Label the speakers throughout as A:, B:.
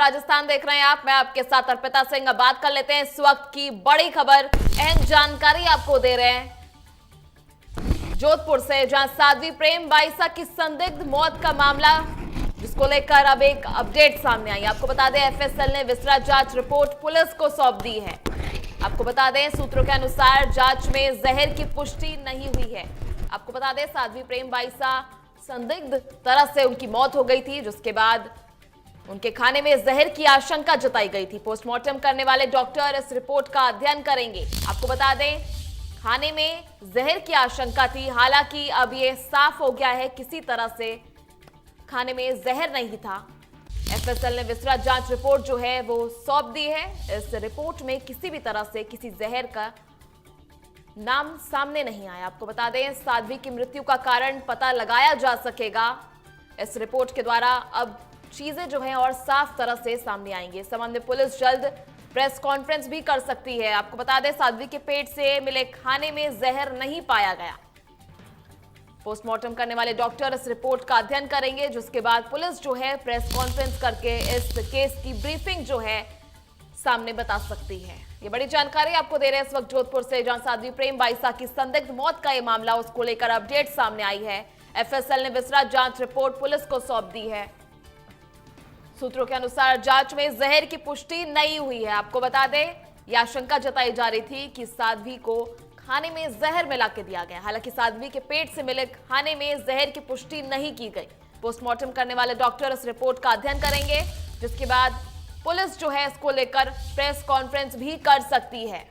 A: राजस्थान देख रहे हैं आप, मैं आपके साथ अर्पिता सिंह। बात कर लेते हैं इस वक्त की बड़ी खबर, अहम जानकारी आपको दे रहे हैं जोधपुर से, जहां साध्वी प्रेम बाईसा की संदिग्ध मौत का मामला, जिसको लेकर अब एक अपडेट सामने आई। आपको बता दें एफएसएल ने विस्तृत जांच रिपोर्ट पुलिस को सौंप दी है। आपको बता दें सूत्रों के अनुसार जांच में जहर की पुष्टि नहीं हुई है। आपको बता दें साध्वी प्रेम बाईसा संदिग्ध तरह से उनकी मौत हो गई थी, जिसके बाद उनके खाने में जहर की आशंका जताई गई थी। पोस्टमार्टम करने वाले डॉक्टर इस रिपोर्ट का अध्ययन करेंगे। आपको बता दें खाने में जहर की आशंका थी, हालांकि अब यह साफ हो गया है किसी तरह से खाने में जहर नहीं था। एफएसएल ने विस्तृत जांच रिपोर्ट जो है वो सौंप दी है। इस रिपोर्ट में किसी भी तरह से किसी जहर का नाम सामने नहीं आया। आपको बता दें साध्वी की मृत्यु का कारण पता लगाया जा सकेगा इस रिपोर्ट के द्वारा। अब चीजें जो हैं और साफ तरह से सामने आएंगी। इस संबंध में पुलिस जल्द प्रेस कॉन्फ्रेंस भी कर सकती है। आपको बता दें साध्वी के पेट से मिले खाने में जहर नहीं पाया गया। पोस्टमार्टम करने वाले डॉक्टर इस रिपोर्ट का अध्ययन करेंगे, जिसके बाद पुलिस जो है प्रेस कॉन्फ्रेंस करके इस केस की ब्रीफिंग जो है सामने बता सकती है। ये बड़ी जानकारी आपको दे रहे हैं इस वक्त जोधपुर से, जहां साध्वी प्रेम बाईसा की संदिग्ध मौत का ये मामला, उसको लेकर अपडेट सामने आई है। एफएसएल ने विस्तृत जांच रिपोर्ट पुलिस को सौंप दी है। सूत्रों के अनुसार जांच में जहर की पुष्टि नहीं हुई है। आपको बता दें यह आशंका जताई जा रही थी कि साध्वी को खाने में जहर मिला के दिया गया। हालांकि साध्वी के पेट से मिले खाने में जहर की पुष्टि नहीं की गई। पोस्टमार्टम करने वाले डॉक्टर इस रिपोर्ट का अध्ययन करेंगे, जिसके बाद पुलिस जो है इसको लेकर प्रेस कॉन्फ्रेंस भी कर सकती है।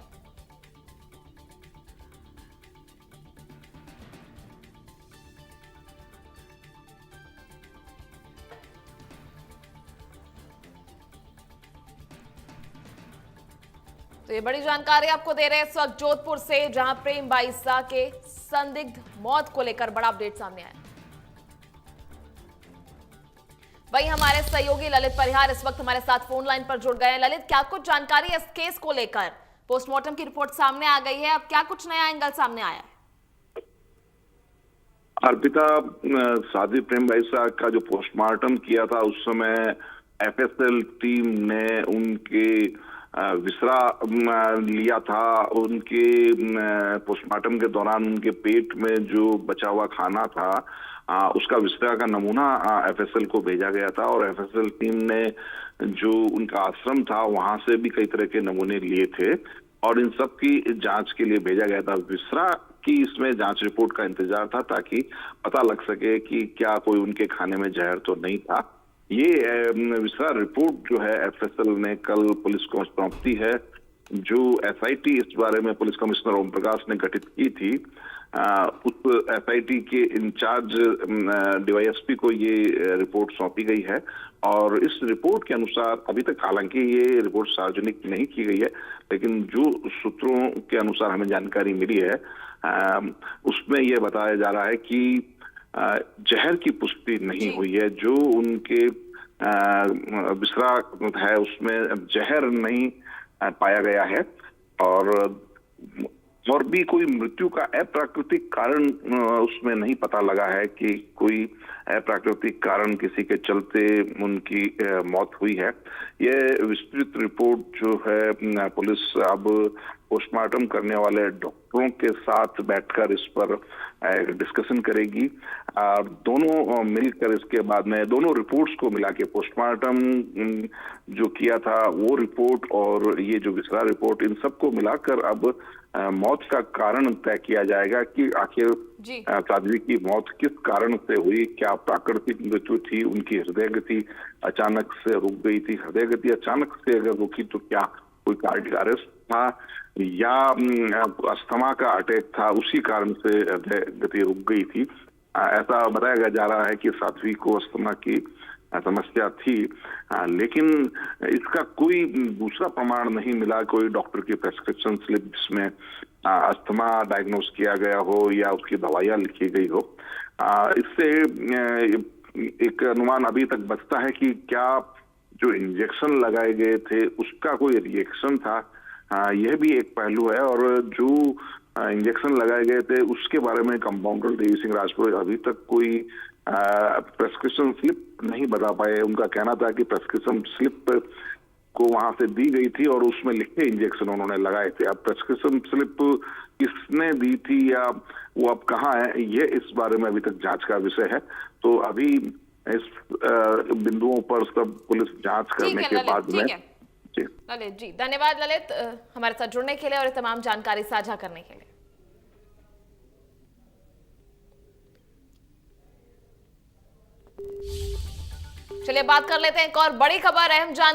A: तो ये बड़ी जानकारी आपको दे रहे हैं इस वक्त जोधपुर से, जहां प्रेम बाईसा के संदिग्ध मौत को लेकर बड़ा अपडेट सामने आया। वहीं हमारे सहयोगी ललित परिहार इस वक्त हमारे साथ फोन लाइन पर जुड़ गए हैं। ललित, क्या कुछ जानकारी है इस केस को लेकर? पोस्टमार्टम की रिपोर्ट सामने आ गई है, अब क्या कुछ नया एंगल सामने आया है?
B: अर्पिता, साध्वी प्रेम बाईसा का जो पोस्टमार्टम किया था उस समय एफएसएल टीम ने उनके विसरा लिया था। उनके पोस्टमार्टम के दौरान उनके पेट में जो बचा हुआ खाना था उसका विसरा का नमूना एफएसएल को भेजा गया था, और एफएसएल टीम ने जो उनका आश्रम था वहां से भी कई तरह के नमूने लिए थे और इन सब की जांच के लिए भेजा गया था। विसरा की इसमें जांच रिपोर्ट का इंतजार था ताकि पता लग सके कि क्या कोई उनके खाने में जहर तो नहीं था। ये विस्तार रिपोर्ट जो है एफएसएल ने कल पुलिस को सौंपती है। जो एसआईटी इस बारे में पुलिस कमिश्नर ओम प्रकाश ने गठित की थी, उस एसआईटी के इंचार्ज डीवाईएसपी को ये रिपोर्ट सौंपी गई है। और इस रिपोर्ट के अनुसार अभी तक हालांकि ये रिपोर्ट सार्वजनिक नहीं की गई है, लेकिन जो सूत्रों के अनुसार हमें जानकारी मिली है उसमें यह बताया जा रहा है कि जहर की पुष्टि नहीं हुई है। जो उनके विसरा है उसमें जहर नहीं पाया गया है, और भी कोई मृत्यु का अप्राकृतिक कारण उसमें नहीं पता लगा है कि कोई अप्राकृतिक कारण किसी के चलते उनकी मौत हुई है। ये विस्तृत रिपोर्ट जो है पुलिस अब पोस्टमार्टम करने वाले डॉक्टरों के साथ बैठकर इस पर डिस्कशन करेगी। दोनों मिलकर इसके बाद में दोनों रिपोर्ट्स को मिला के पोस्टमार्टम जो किया था वो रिपोर्ट और ये जो विसरा रिपोर्ट, इन सबको मिलाकर अब मौत का कारण तय किया जाएगा कि आखिर साध्वी की मौत किस कारण से हुई। क्या प्राकृतिक मृत्यु थी, उनकी हृदय गति अचानक से रुक गई थी, हृदय गति अचानक से अगर रुकी तो क्या कोई कार्डियक अरेस्ट था या अस्थमा का अटैक था, उसी कारण से हृदय गति रुक गई थी। ऐसा बताया जा रहा है कि साध्वी को अस्थमा की समस्या थी, लेकिन इसका कोई दूसरा प्रमाण नहीं मिला। कोई डॉक्टर की प्रेस्क्रिप्शन स्लिप जिसमें अस्थमा डायग्नोस किया गया हो या उसकी दवाइयां लिखी गई हो। इससे एक अनुमान अभी तक बचता है कि क्या जो इंजेक्शन लगाए गए थे उसका कोई रिएक्शन था, यह भी एक पहलू है। और जो इंजेक्शन लगाए गए थे उसके बारे में कंपाउंडर देवी सिंह राजपुरोहित अभी तक कोई प्रेस्क्रिप्शन स्लिप नहीं बता पाए। उनका कहना था कि प्रेस्क्रिप्शन स्लिप को वहां से दी गई थी और उसमें लिखे इंजेक्शन उन्होंने लगाए थे। अब प्रेस्क्रिप्शन स्लिप किसने दी थी या वो अब कहाँ है, ये इस बारे में अभी तक जांच का विषय है। तो अभी इस बिंदुओं पर सब पुलिस जांच करने के बाद में।
A: ललित जी, धन्यवाद ललित, हमारे साथ जुड़ने के लिए और तमाम जानकारी साझा करने के लिए। चलिए बात कर लेते हैं एक और बड़ी खबर, अहम जानकारी।